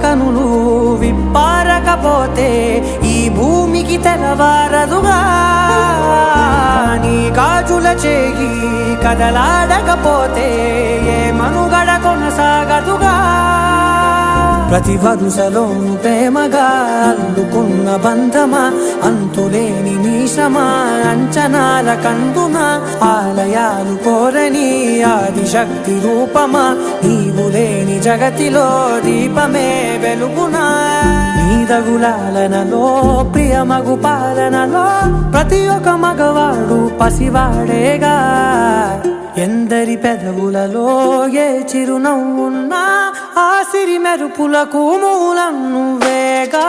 కనులు విప్పారకపోతే ఈ భూమికి తెలవారదుగా నీ గాజుల చేయి కదలాడకపోతే ఏ మనుగడ కొనసాగదుగా ప్రతి వరుసలోను ప్రేమగా అల్లుకున్న బంధమా అంతులేని నీశమా అంచనాల కందున ఆలయాలు కోరని ఆదిశక్తి రూపమా నీవు లేని జగతిలో దీపమే వెలుగునా నీదగులాలనలో ప్రియమగు పాలనలో ప్రతి ఒక్క మగవాడు పసివాడేగా ఎందరి పెదవులలో ఏ చిరునవ్వున్నా ఆ సిరి మెరుపులకు మూలం నువ్వేగా